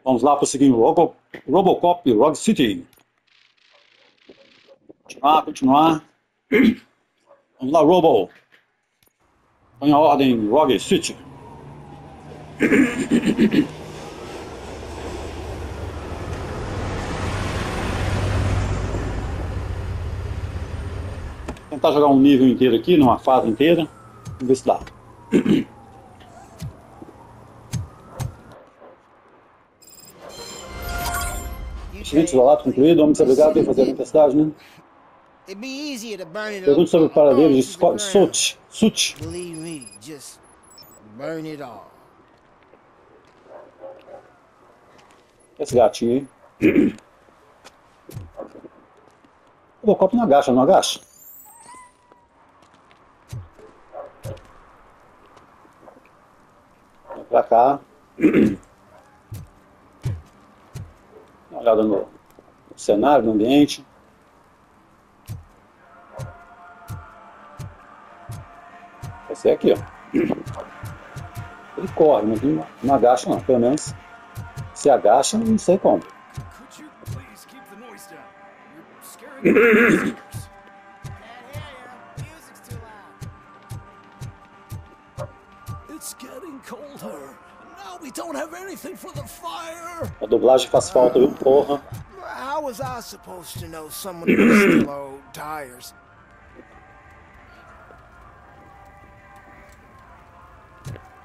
Vamos lá prosseguir o Robocop Rogue City. Continuar. Vamos lá, Robo. Põe a ordem Rogue City. Tentar jogar um nível inteiro aqui, numa fase inteira. Vamos ver se dá. Excelente isolado concluído. Vamos ser obrigados a fazer a tempestade, né? Pergunte sobre o paradeiro de Sut. Esse gatinho aí. O Robocop não agacha, não agacha? Vem pra cá. Dá uma olhada no cenário, no ambiente. Vai ser aqui, ó. Ele corre, mas não agacha não, pelo menos. Se agacha, não sei como. A dublagem faz falta, viu? Porra.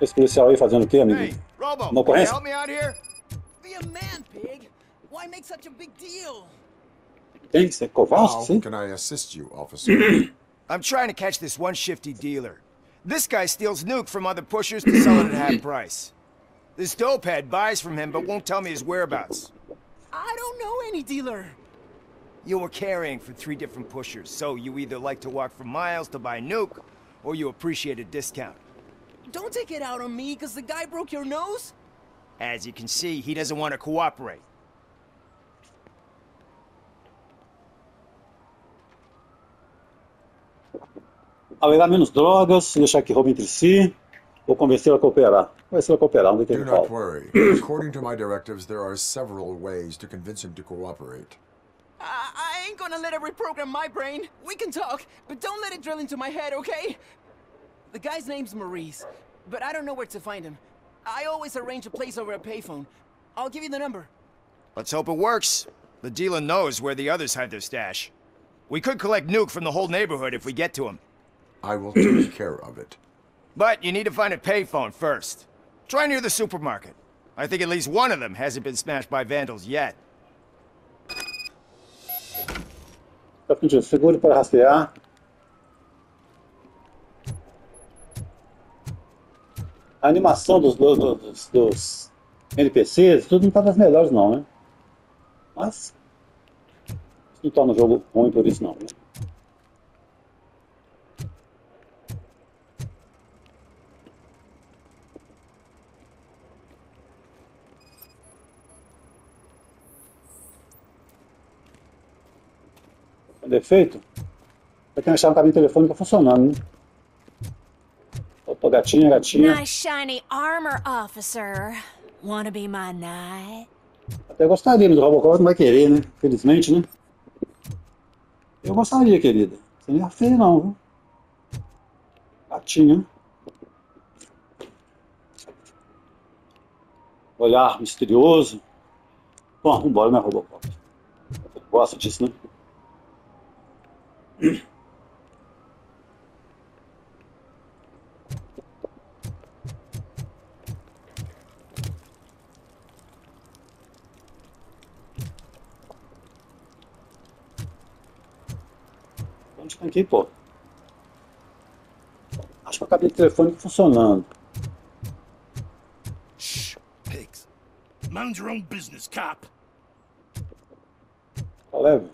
Esse policial aí fazendo o quê, amigo? Hey, Robo, Uma ocorrência? help me out here? Be a man, pig. Why make such a big deal? Tem que ser covarde, How sim? can I assist you, officer? I'm trying to catch this one shifty dealer. This guy steals nuke from other pushers to sell it at half price. This dopehead buys from him but won't tell me his whereabouts. I don't know any dealer. You were carrying for 3 different pushers, so you either like to walk for miles to buy nuke, or you appreciate a discount. Don't take it out on me because the guy broke your nose. As you can see, he doesn't want to cooperate. Haverá menos drogas, deixar que roubem entre si, ou convencê-lo a cooperar. Convencê-lo a cooperar, não tem Do que not falar. worry. According to my directives, there are several ways to convince him to cooperate. I ain't gonna let it reprogram my brain. We can talk, but don't let it drill into my head, okay? The guy's name's Maurice, but I don't know where to find him. I always arrange a place over a payphone. I'll give you the number. Let's hope it works. The dealer knows where the others hide their stash. We could collect nuke from the whole neighborhood if we get to him. I will take care of it. But you need to find a payphone first. Try near the supermarket. I think at least one of them hasn't been smashed by vandals yet. Segure para rastrear. A animação dos NPCs, tudo não tá das melhores não, né? Mas isso não torna o jogo ruim por isso não, né? Defeito? Pra quem achar um cabinho telefônico funcionando, né? Opa, gatinha, gatinha. Nice shiny armor, officer. Wanna be my knight? Até gostaria, mas o Robocop não vai querer, né? Felizmente, né? Eu gostaria, querida. Você não é feia, não, viu? Gatinha. Olhar misterioso. Bom, vambora, né, Robocop? Eu gosto disso, né? Onde tem aqui, pô? Acho que a cabine telefônica funcionando. Shh, pigs. Mind your own business, cop. Tá leve?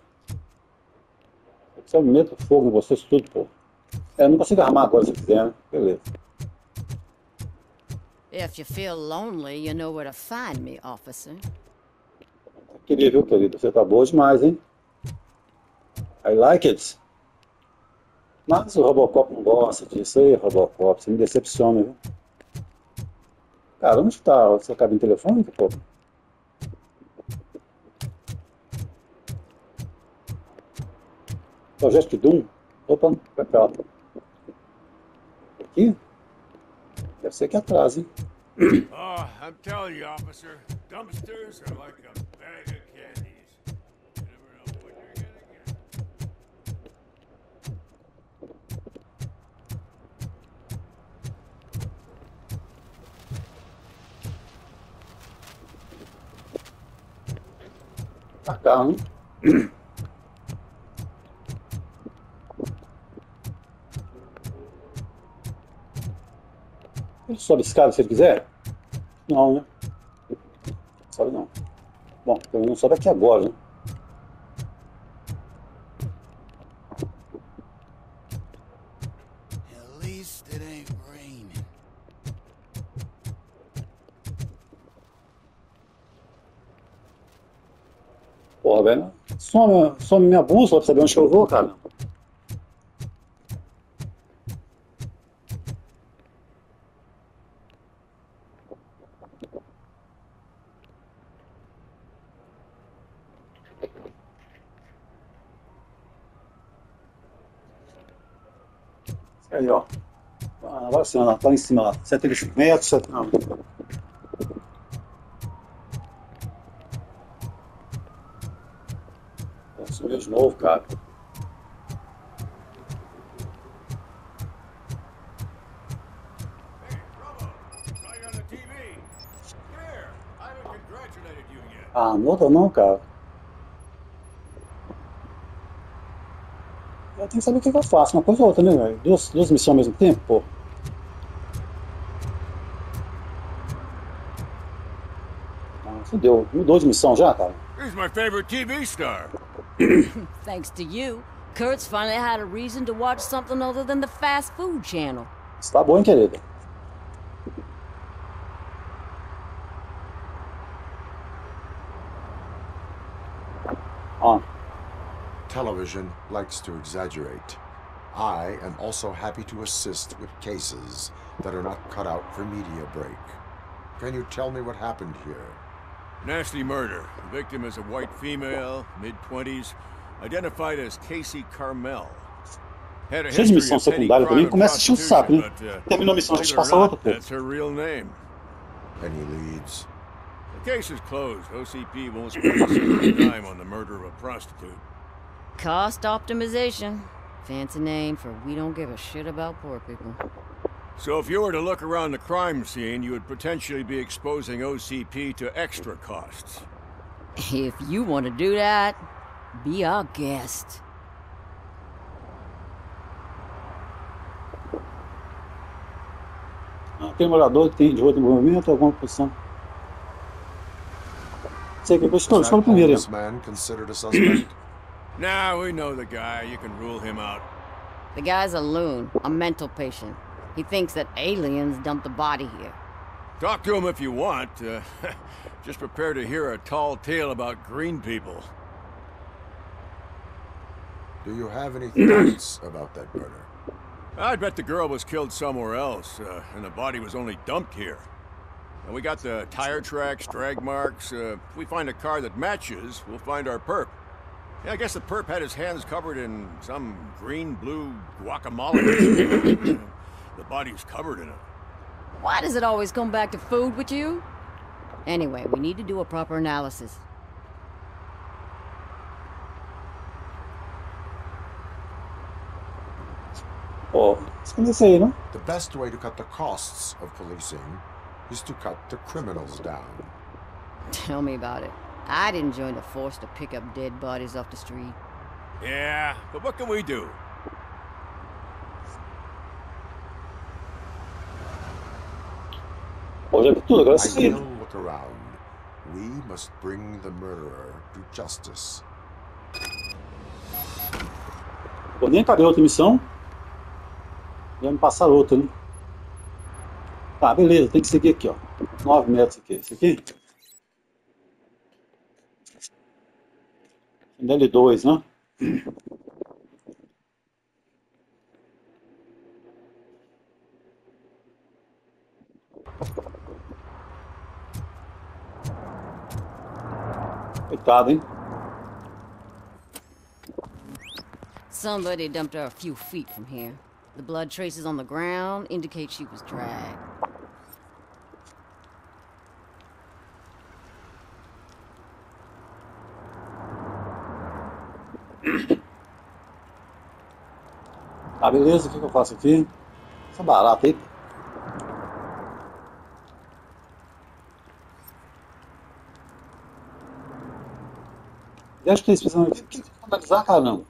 Eu meto fogo em vocês tudo, pô. Eu não consigo armar agora se quiser, né? Beleza. If you feel lonely, you know where to find me, officer. Queria, viu, querido? Você tá boa demais, hein? I like it. Mas o Robocop não gosta disso aí, Robocop. Você me decepciona, viu? Cara, onde tá a sua cabine telefônica, pô? Projeto Doom. Opa, pra cá. Aqui? Deve ser aqui atrás, hein? Oh, I'm telling you, officer, dumpsters are like a bag of candies. You never know what you're gonna get. Pra cá, hein? Ele sobe escada se ele quiser? Não, né? Sobe não. Bom, ele não sobe aqui agora, né? At least it ain't raining. Porra, velho. Some minha bússola pra saber onde eu vou, cara. Aí, ó. Agora sim, lá, tá lá em cima, lá. 75 metros. Não. Subiu de novo, cara. Hey, Robo, saw you on the TV. Come here. I haven't congratulated you yet. Ah, não outra não, cara. Eu tenho que saber o que eu faço, uma coisa ou outra, né, velho? Duas missões ao mesmo tempo, pô. Ah, fudeu. Mudou de missão já, cara? He's my favorite TV star. Thanks to you, Kurt's finally had a reason to watch something other than the fast food channel. Isso tá bom, hein, querida? Ó. Television likes to exaggerate. I am also happy to assist with cases that are not cut out for media break. Can you tell me what happened here? Nasty murder. The victim is a white female, mid-20s, identified as Casey Carmel. Had a Cheio de history missão of petty secundária crime também, and começa a encher o saco, né? prostitution, but, Terminou a missão, a gente believe it passa or outra, not, pô. that's her real name. Any leads? The case is closed. OCP won't spend a single dime on the murder of a prostitute. Cost optimization. Fancy name for we don't give a shit about poor people. So if you were to look around the crime scene, you would potentially be exposing OCP to extra costs. If you want to do that, be our guest. Tem morador que tem de outro movimento, alguma posição. Sei que eu escolho primeiro. This man considered a suspect? Nah, we know the guy. You can rule him out. The guy's a loon, a mental patient. He thinks that aliens dumped the body here. Talk to him if you want. Just prepare to hear a tall tale about green people. Do you have any thoughts about that murder? I bet the girl was killed somewhere else, and the body was only dumped here. And we got the tire tracks, drag marks. If we find a car that matches, we'll find our perp. Yeah, I guess the perp had his hands covered in some green-blue guacamole. The body's covered in it. Why does it always come back to food with you? Anyway, we need to do a proper analysis. Pô, isso aí, não? The best way to cut the costs of policing is to cut the criminals down. Tell me about it. I didn't join the force to pick up dead bodies off the street. Yeah, but what can we do? Pô, já vi tudo, agora I sim. will look around. We must bring the murderer to justice. Pô, nem acabei outra missão. Já me passaram outra, né? Tá, beleza, tem que seguir aqui, ó. 9 metros aqui. Esse aqui? L2, né? So Somebody dumped her a few feet from here. The blood traces on the ground indicate she was dragged. Tá, beleza, o que eu faço aqui? Essa barata aí. Deixa que eles precisam. O que tem que analisar, cara, não?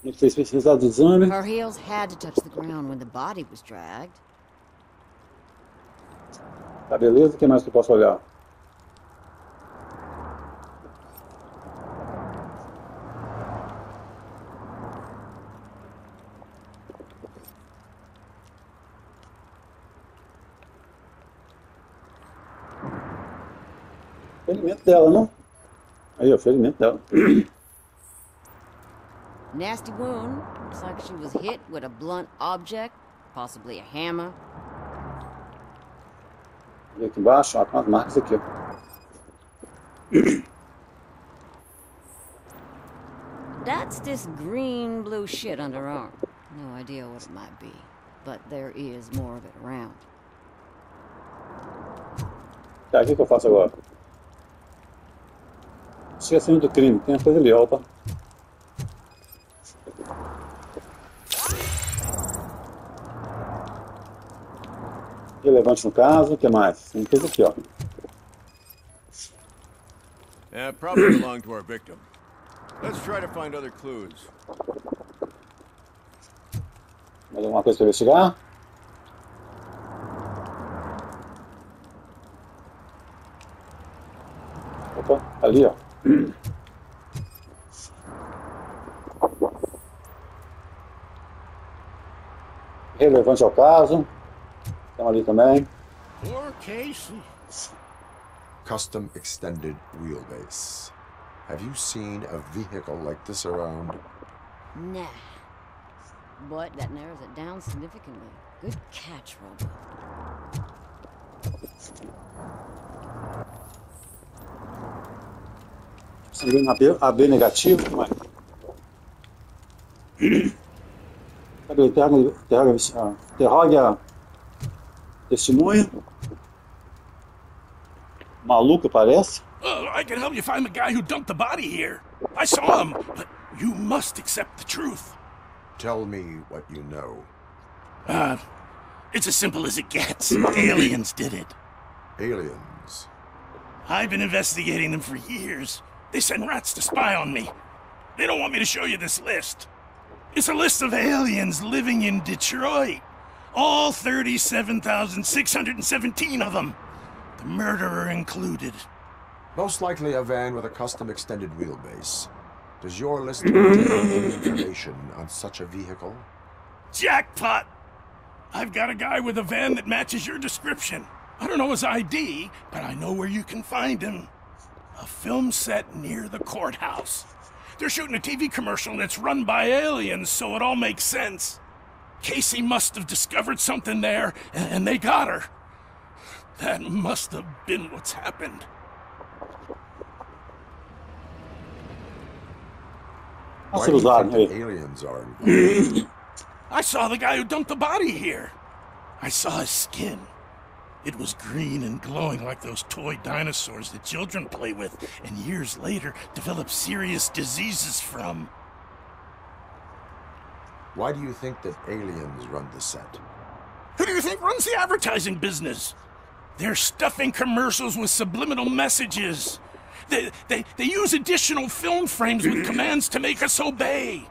Tem que ter especializado do exame. Her heels had to touch the ground when the body was dragged. Tá, beleza, o que mais que eu posso olhar? Ferimento dela, não? Aí, ó, ferimento dela. Nasty wound. Looks like she was hit with a blunt object, possibly a hammer. E aqui embaixo, ó, com as marcas aqui, ó. That's this green-blue shit under her arm. No idea what it might be, but there is more of it around. Tá, o que eu faço agora? Esquecendo do crime, tem uma coisa ali, ó, opa. Relevante no caso, o que mais? Tem coisa aqui, ó. Yeah, probably belonged to our victim. Let's try to find other clues. Mais alguma coisa para investigar? Opa, ali, ó. Relevante ao caso. Estão ali também. Poor Casey. Custom extended wheelbase. Have you seen a vehicle like this around? Nah. But that narrows it down significantly. Good catch, Robo. Sanguíneo AB negativo, mas... Cadê? Interrogue a testemunha. Maluco, parece. I can help you find the guy who dumped the body here. I saw him, but you must accept the truth. Tell me what you know. It's as simple as it gets. Aliens did it. Aliens? I've been investigating them for years. They send rats to spy on me. They don't want me to show you this list. It's a list of aliens living in Detroit. All 37,617 of them. The murderer included. Most likely a van with a custom extended wheelbase. Does your list contain any information on such a vehicle? Jackpot! I've got a guy with a van that matches your description. I don't know his ID, but I know where you can find him. A film set near the courthouse. They're shooting a TV commercial and it's run by aliens, so it all makes sense. Casey must have discovered something there, and they got her. That must have been what's happened. Why do you think the aliens are involved? I saw the guy who dumped the body here. I saw his skin. It was green and glowing like those toy dinosaurs that children play with and years later develop serious diseases from. Why do you think that aliens run the set? Who do you think runs the advertising business? They're stuffing commercials with subliminal messages. They use additional film frames with commands to make us obey.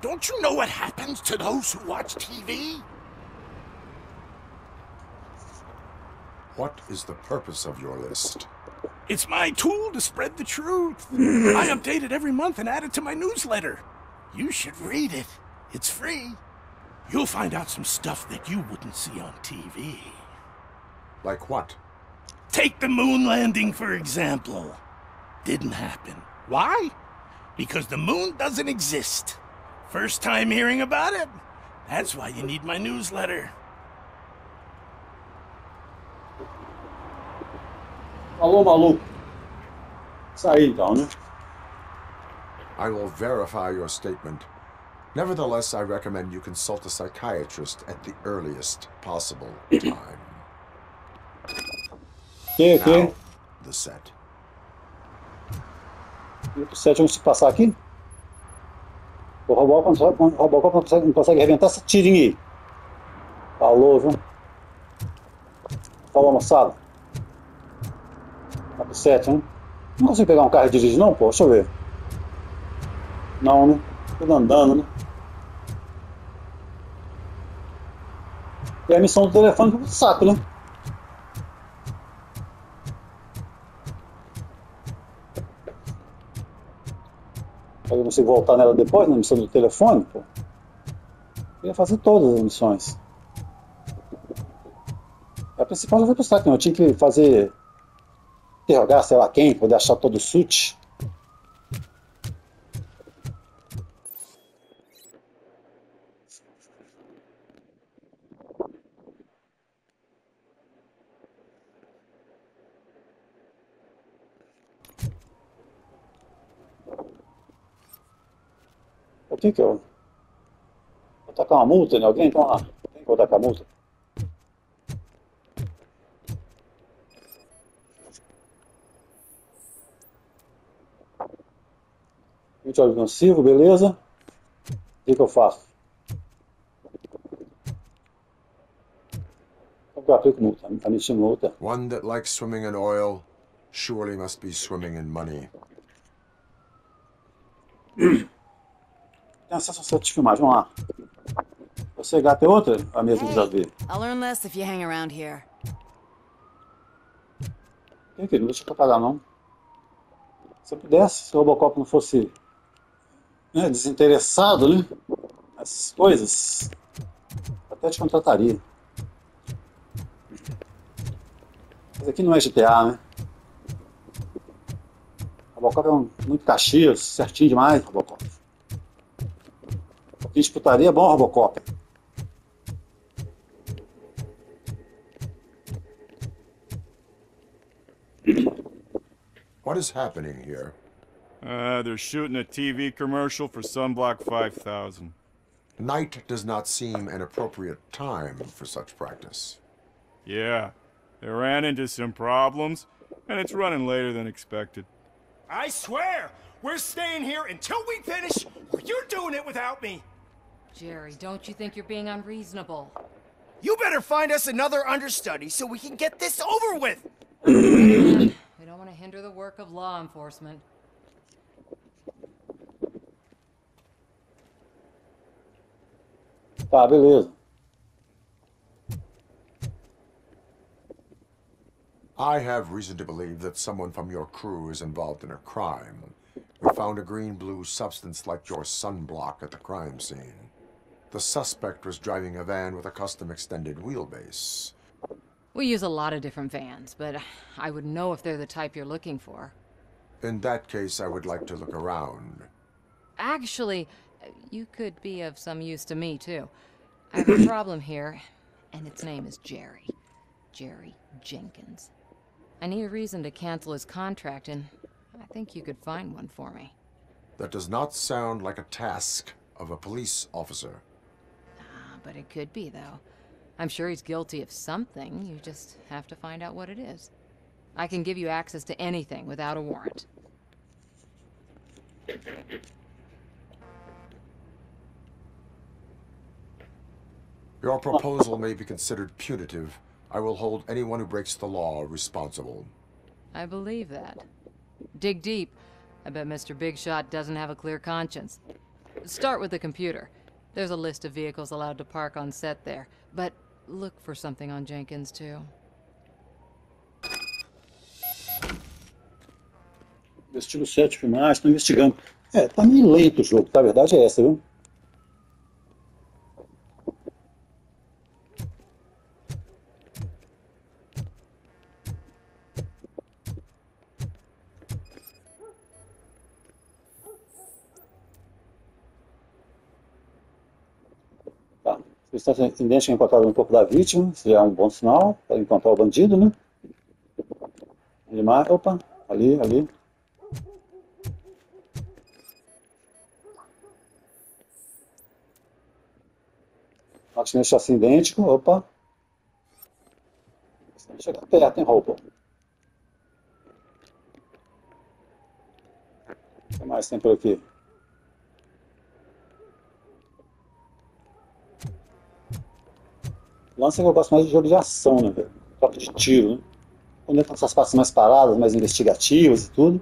Don't you know what happens to those who watch TV? What is the purpose of your list? It's my tool to spread the truth. I update it every month and add it to my newsletter. You should read it. It's free. You'll find out some stuff that you wouldn't see on TV. Like what? Take the moon landing, for example. Didn't happen. Why? Because the moon doesn't exist. First time hearing about it? That's why you need my newsletter. Alô, maluco. Isso aí então, né? I will verify your statement. Nevertheless, I recommend you consult a psychiatrist at the earliest possible time. Now, the set. E o set, vamos passar aqui. O Robocop não consegue arrebentar essa tirinha aí. Falou, viu? Falou, moçada. Tá pro 7, né? Não consigo pegar um carro e dirigir, não, pô? Deixa eu ver. Não, né? Tudo andando, né? E a missão do telefone foi pro saco, né? Eu consigo voltar nela depois, na missão do telefone, pô. Eu ia fazer todas as missões. A principal já foi pro saco, né? Eu tinha que fazer... interrogar, sei lá quem, poder achar todo o suit. O que que eu... vou tacar uma multa em alguém? Então lá, quem que eu vou tacar a multa? Óleo nocivo, beleza? O que eu faço? Eu aplico multa, tá metindo multa. One that likes swimming in oil surely must be swimming in money. Tem acesso ao set de filmagem, vamos lá. Você gata é outra? A mesma que já vi. I'll earn less if you hang around here. Quem que não deixa eu pagar não? Se eu pudesse, se o Robocop não fosse desinteressado, né? Essas coisas, até te contrataria. Mas aqui não é GTA, né? Robocop é muito Caxias, certinho demais, Robocop. Um pouquinho de putaria é bom, Robocop. What is happening here? They're shooting a TV commercial for Sunblock 5000. Night does not seem an appropriate time for such practice. Yeah, they ran into some problems, and it's running later than expected. I swear, we're staying here until we finish, or you're doing it without me. Jerry, don't you think you're being unreasonable? You better find us another understudy so we can get this over with. We don't want to hinder the work of law enforcement. Tá, beleza. I have reason to believe that someone from your crew is involved in a crime. We found a green-blue substance like your sunblock at the crime scene. The suspect was driving a van with a custom extended wheelbase. We use a lot of different vans, but I wouldn't know if they're the type you're looking for. In that case, I would like to look around. Actually, you could be of some use to me, too. I have a problem here, and its name is Jerry. Jerry Jenkins. I need a reason to cancel his contract, and I think you could find one for me. That does not sound like a task of a police officer. But it could be, though. I'm sure he's guilty of something. You just have to find out what it is. I can give you access to anything without a warrant. Your proposal may be considered punitive. I will hold anyone who breaks the law responsible. I believe that. Dig deep. I bet Mr. Big Shot doesn't have a clear conscience. Start with the computer. There's a list of vehicles allowed to park on set there. But look for something on Jenkins, too. Estilo 7 filmagem, estou investigando. Tá meio lento o jogo, tá? A verdade é essa, viu? Tá. O estendente é encontrado no corpo da vítima, isso já é um bom sinal para encontrar o bandido, né? Opa, ali. Praticamente chassi idêntico. Opa. Chega perto, hein, roupa. O que mais tem por aqui? Lance que eu gosto mais de jogo de ação, né, velho? Troca de tiro, né? Quando entra essas partes mais paradas, mais investigativas e tudo,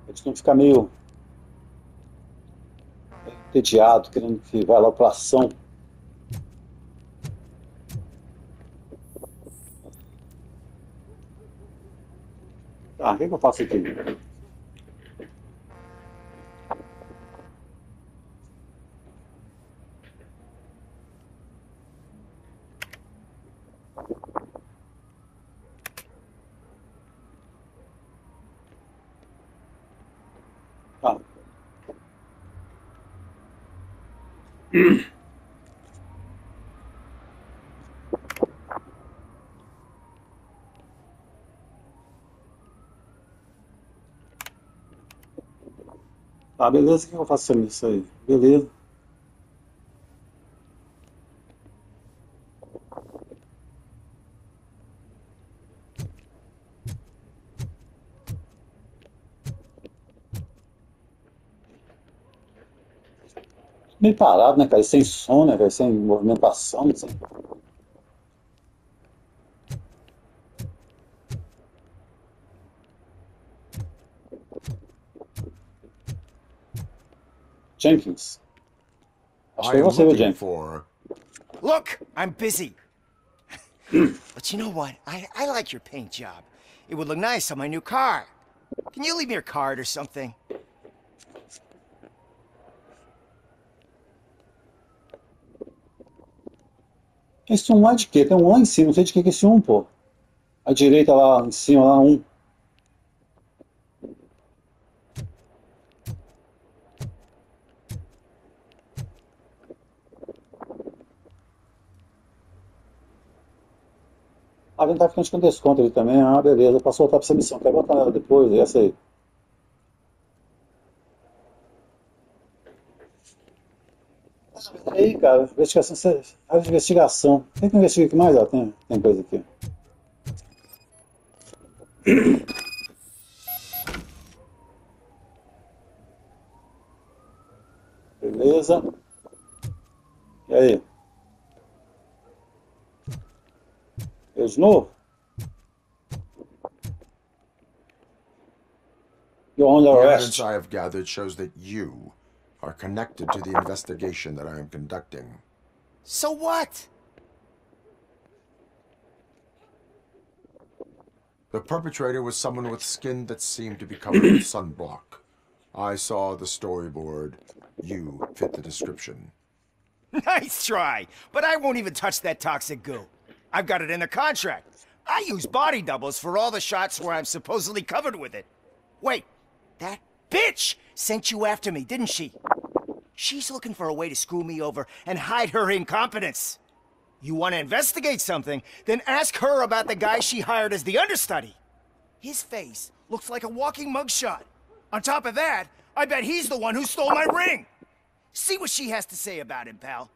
eu costumo ficar meio entediado, querendo que vá lá pra ação. Tá, o que eu faço aqui? Tá. Tá, beleza, o que eu faço com isso aí? Beleza. Meio parado, né, cara? Sem som, né, velho? Sem movimentação, sem... Jenkins. Acho que I é am você, viu, looking Jenkins? for... Look, I'm busy. But you know what? I like your paint job. It would look nice on my new car. Can you leave me your card or something? Esse um lá de quê? Tem um lá em cima, não sei de que é esse um, pô. À direita lá em cima, lá um. A venda tá ficando com desconto ali também. Ah, beleza. Passou outra pra essa missão. Quer botar ela depois? Essa aí. Aí, cara, investigação. Área de investigação. Tem que investigar aqui mais? Ó, tem coisa aqui. Beleza. E aí? Eu de novo? You're on the The arrest. evidence I have gathered shows that you are connected to the investigation that I am conducting. So what? The perpetrator was someone with skin that seemed to be covered with sunblock. I saw the storyboard. You fit the description. Nice try, but I won't even touch that toxic goo. I've got it in the contract. I use body doubles for all the shots where I'm supposedly covered with it. Wait, that bitch sent you after me, didn't she? She's looking for a way to screw me over and hide her incompetence. You want to investigate something, then ask her about the guy she hired as the understudy. His face looks like a walking mugshot. On top of that, I bet he's the one who stole my ring. See what she has to say about him, pal.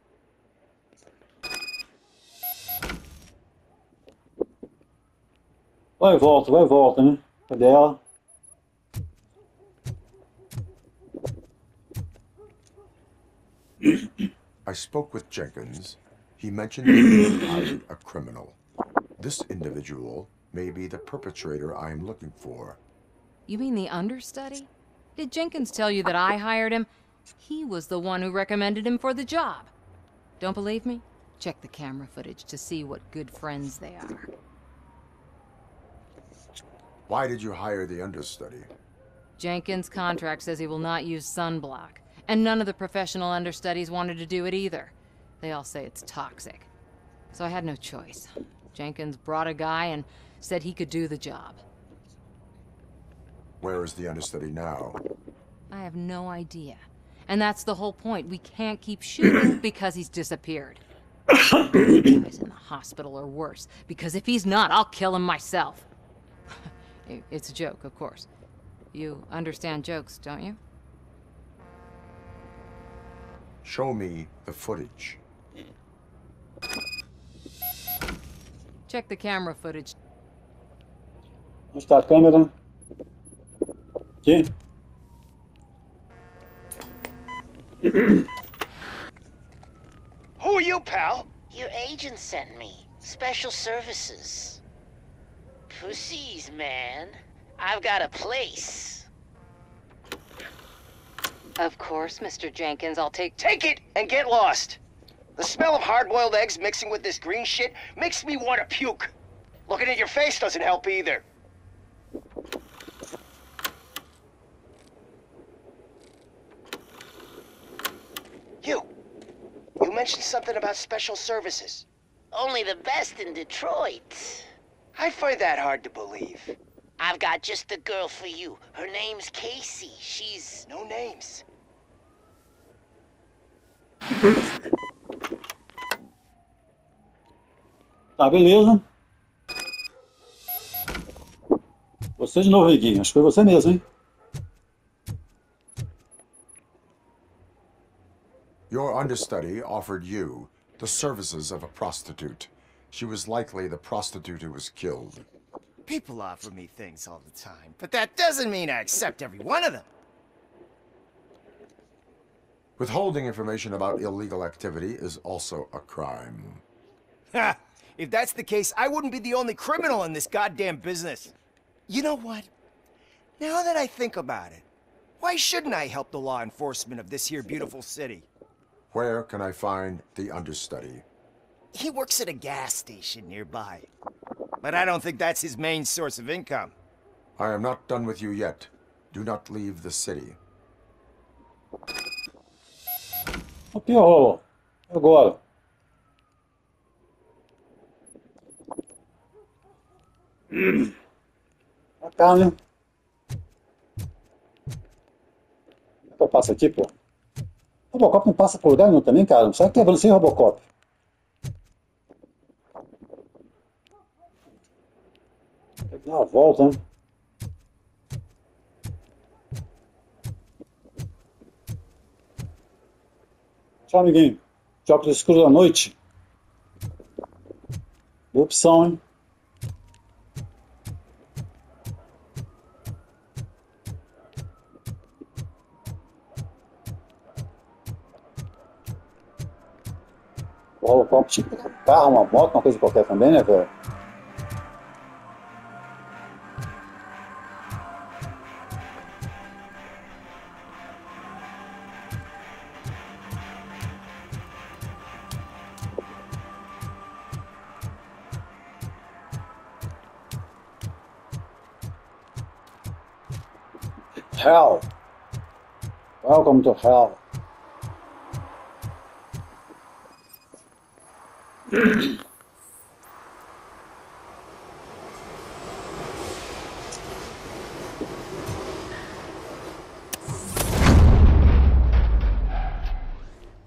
Vai e volta, né? Cadê ela? I spoke with Jenkins. He mentioned that he hired a criminal. This individual may be the perpetrator I am looking for. You mean the understudy? Did Jenkins tell you that I hired him? He was the one who recommended him for the job. Don't believe me? Check the camera footage to see what good friends they are. Why did you hire the understudy? Jenkins' contract says he will not use sunblock, and none of the professional understudies wanted to do it either. They all say it's toxic. So I had no choice. Jenkins brought a guy and said he could do the job. Where is the understudy now? I have no idea. And that's the whole point. We can't keep shooting because he's disappeared. He's in the hospital or worse, because if he's not, I'll kill him myself. It's a joke, of course. You understand jokes, don't you? Show me the footage. Check the camera footage. Onde está a câmera? Aqui. Who are you, pal? Your agent sent me. Special services. Pussies, man. I've got a place. Of course, Mr. Jenkins, I'll take... Take it and get lost. The smell of hard-boiled eggs mixing with this green shit makes me want to puke. Looking at your face doesn't help either. You mentioned something about special services. Only the best in Detroit. I find that hard to believe. I've got just the girl for you. Her name's Casey. She's... No names. Tá, beleza. Você de novo, Riguinho. Acho que foi você mesmo, hein? Your understudy offered you the services of a prostitute. She was likely the prostitute who was killed. People offer me things all the time, but that doesn't mean I accept every one of them. Withholding information about illegal activity is also a crime. Ha! If that's the case, I wouldn't be the only criminal in this goddamn business. You know what? Now that I think about it, why shouldn't I help the law enforcement of this here beautiful city? Where can I find the understudy? He works at a gas station nearby. But I don't think that's his main source of income. I am not done with you yet. Do not leave the city. O que rola? Agora. Pra cá, né? Como é que eu passo aqui, pô? Robocop não passa por lugar nenhum também, cara. Sai quebrando sem Robocop. Tem que dar uma volta, né? Tchau, amiguinho. De óculos escuros da noite. Boa opção, hein? O Robocop tinha que pegar um carro, uma moto, uma coisa qualquer também, né, velho? Hell. Welcome to hell.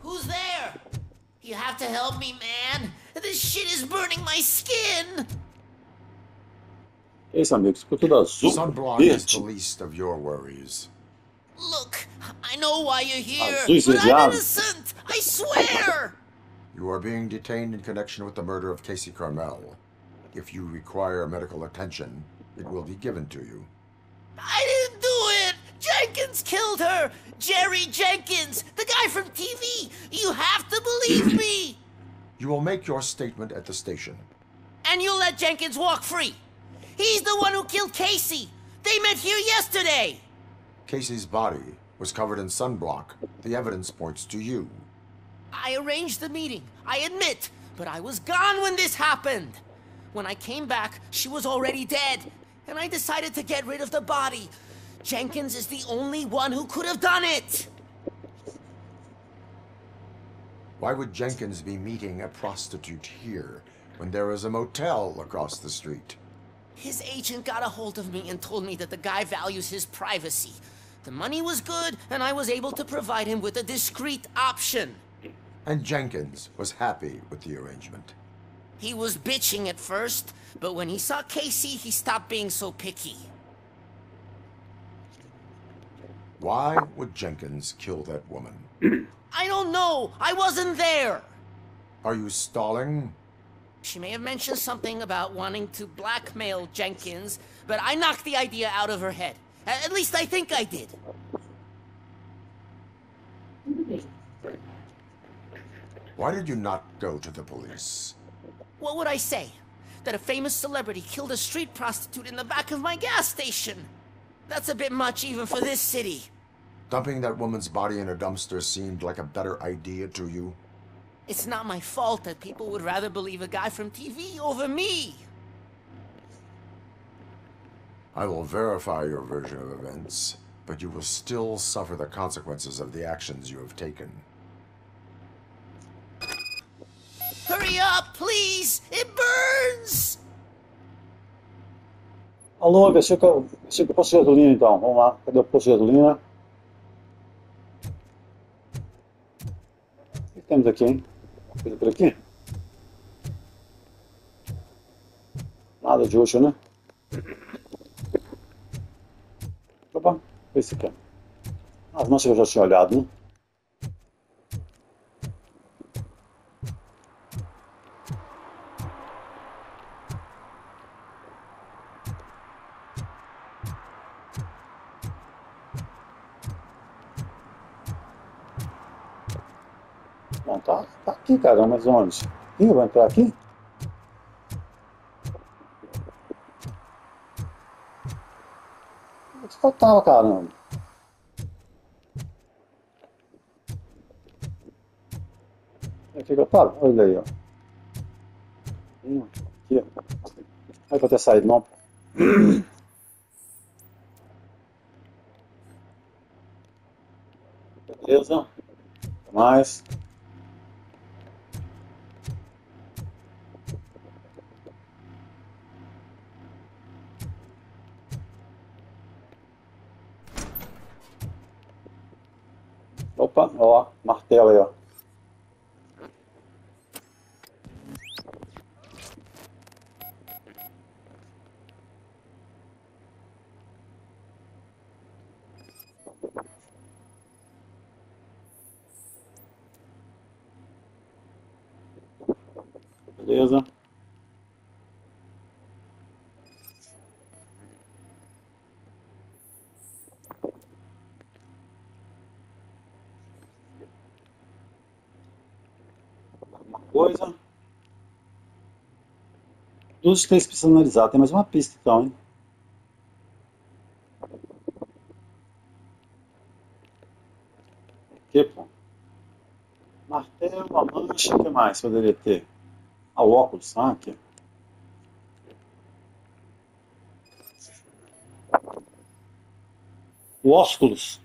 Who's there? You have to help me, man. This shit is burning my skin. Que isso, amigo? Ficou tudo azul. Sunblock is the least of your worries. Look, I know why you're here, Azuis but I'm esverdeados. innocent. I swear. You are being detained in connection with the murder of Casey Carmel. If you require medical attention, it will be given to you. I didn't do it. Jenkins killed her. Jerry Jenkins, the guy from TV. You have to believe me. You will make your statement at the station. And you'll let Jenkins walk free. He's the one who killed Casey. They met here yesterday. Casey's body was covered in sunblock. The evidence points to you. I arranged the meeting, I admit, but I was gone when this happened. When I came back, she was already dead, and I decided to get rid of the body. Jenkins is the only one who could have done it. Why would Jenkins be meeting a prostitute here when there is a motel across the street? His agent got a hold of me and told me that the guy values his privacy. The money was good, and I was able to provide him with a discreet option. And Jenkins was happy with the arrangement. He was bitching at first, but when he saw Casey, he stopped being so picky. Why would Jenkins kill that woman? I don't know. I wasn't there. Are you stalling? She may have mentioned something about wanting to blackmail Jenkins, but I knocked the idea out of her head. At least I think I did. Why did you not go to the police? What would I say? That a famous celebrity killed a street prostitute in the back of my gas station? That's a bit much even for this city. Dumping that woman's body in a dumpster seemed like a better idea to you? It's not my fault that people would rather believe a guy from TV over me. I will verify your version of events, but you will still suffer the consequences of the actions you have taken. Hurry up, please! It burns! Alô, deixa eu posto de gasolina então. Vamos lá, cadê o posto de gasolina? O que temos aqui, hein? Coisa por aqui? Nada de útil, né? Opa, esse aqui. As manchas que eu já tinha olhado, né? Bom, tá aqui, caramba, mas onde? Ih, eu vou entrar aqui? Onde que eu tava, caramba? Aqui que eu tava? Olha aí, ó. Aqui, ó. Não é pra ter saído, não. Beleza. Mais. Opa, ó, martelo aí, ó. Beleza. Coisa. Dos três precisam analisar. Tem mais uma pista então, hein? Aqui, pô. Martelo, a mancha, o que mais poderia ter? Ah, o óculos, aqui. O óculos.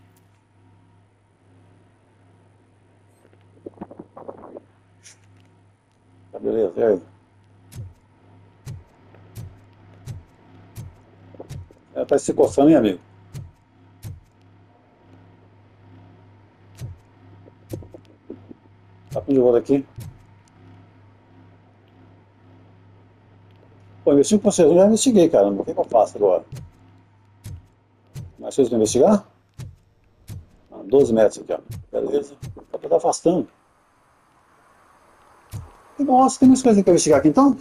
Tá, beleza, e aí? Ela tá se coçando, hein, amigo? Tá com de volta aqui. Pô, investir com você, eu já investiguei, caramba. O que eu faço agora? Mais coisas para investigar? 12 metros aqui, ó. Beleza. Dá pra estar afastando. Nossa, tem mais coisa para investigar aqui então?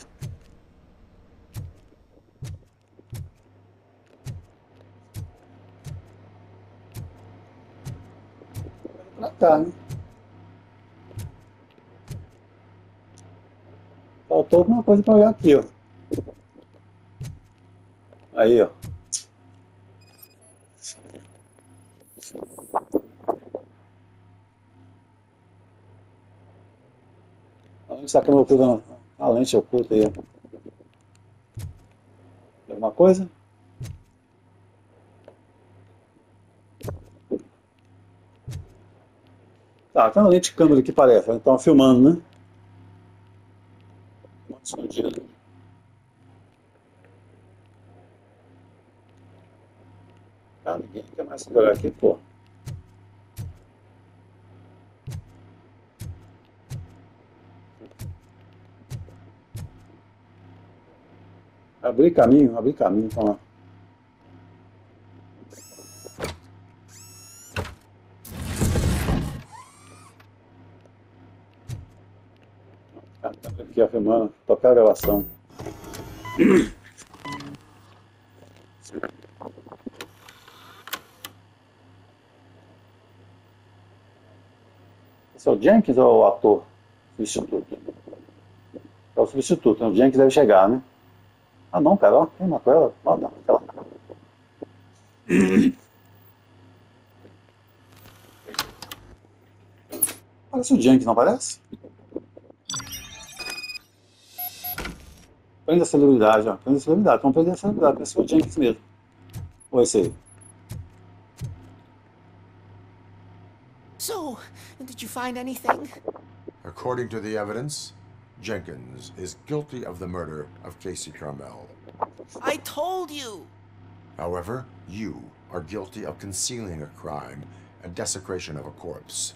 Pra cá, né? Faltou alguma coisa para olhar aqui, ó. Aí, ó. Onde está a câmera oculta? A lente oculta aí. Alguma coisa? Tá, tem uma lente de câmera que parece. Então filmando, né? Muito escondido. Ah, ninguém quer mais segurar aqui, pô. Abrir caminho, vamos lá. Aqui, ó, filmando, tocar a gravação. Esse é o Jenkins ou o ator? Substituto. É o substituto, né? O Jenkins deve chegar, né? Ah não, cara, ó, quem matou ela? Ó, não, aquela. Parece o Jenkins, não parece? Prende a celebridade, ó. Prende a celebridade. Vamos prender a celebridade. Parece o Jenkins mesmo. Ou esse aí. So, did you find anything? According to the evidence, Jenkins is guilty of the murder of Casey Carmel. I told you! However, you are guilty of concealing a crime and desecration of a corpse.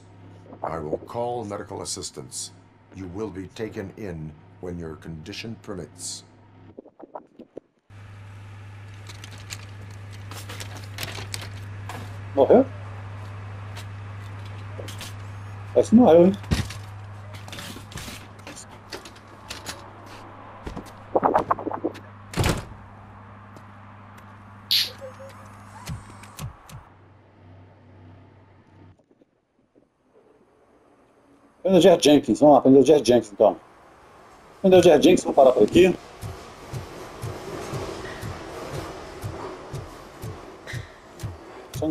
I will call medical assistance. You will be taken in when your condition permits. Morreu? Parece que morreu, hein? Prender o Jerry Jenkins, vamos lá, prender o Jerry Jenkins então. Prender o Jerry Jenkins, vou parar por aqui.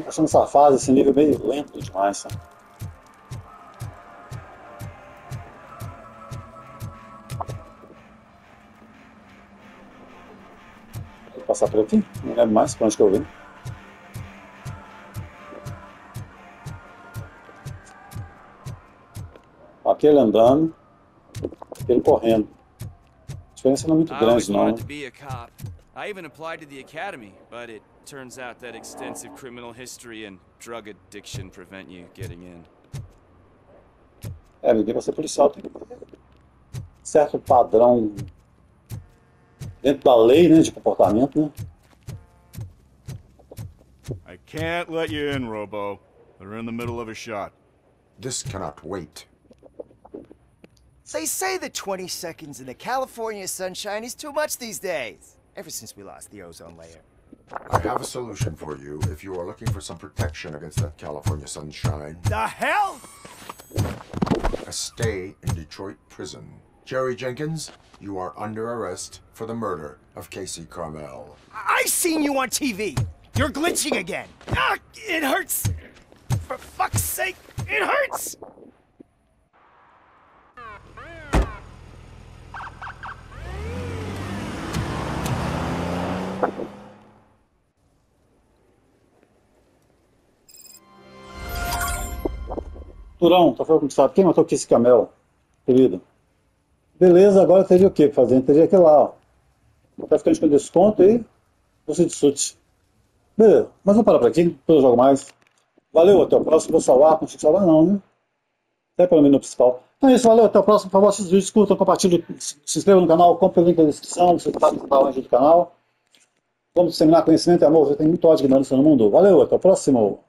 Achando essa fase, esse nível meio lento demais, sabe? Vou passar por aqui, não lembro mais pra onde que eu vim. Aquele andando, aquele correndo. A diferença não é muito grande, não. I even applied to the academy, but it turns out that extensive criminal history and drug addiction prevent you getting in. É, ninguém vai ser policial, tem certo padrão dentro da lei, né, de comportamento, né? I can't let you in, Robo. They're in the middle of a shot. This cannot wait. They say that 20 seconds in the California sunshine is too much these days. Ever since we lost the ozone layer. I have a solution for you if you are looking for some protection against that California sunshine. The hell? A stay in Detroit prison. Jerry Jenkins, you are under arrest for the murder of Casey Carmel. I seen you on TV. You're glitching again. Ah, it hurts. For fuck's sake, it hurts. Turão, tá falando sabe quem matou Casey Carmel, querido? Beleza, agora teria o que fazer? Teria aquele lá, ó. Tá ficando com desconto aí, você discute. Beleza, mas vamos parar por aqui, depois eu jogo mais. Valeu, até o próximo. Vou salvar, não consigo salvar não, né? Até pelo menu principal. Então é isso, valeu, até o próximo. Por favor, assista os vídeos, curtam, compartilhem, se inscrevam no canal, compre o link na descrição, você está no canal, ajuda o canal. Vamos disseminar conhecimento e amor, você tem muito ódio e ignorância no mundo. Valeu, até o próximo.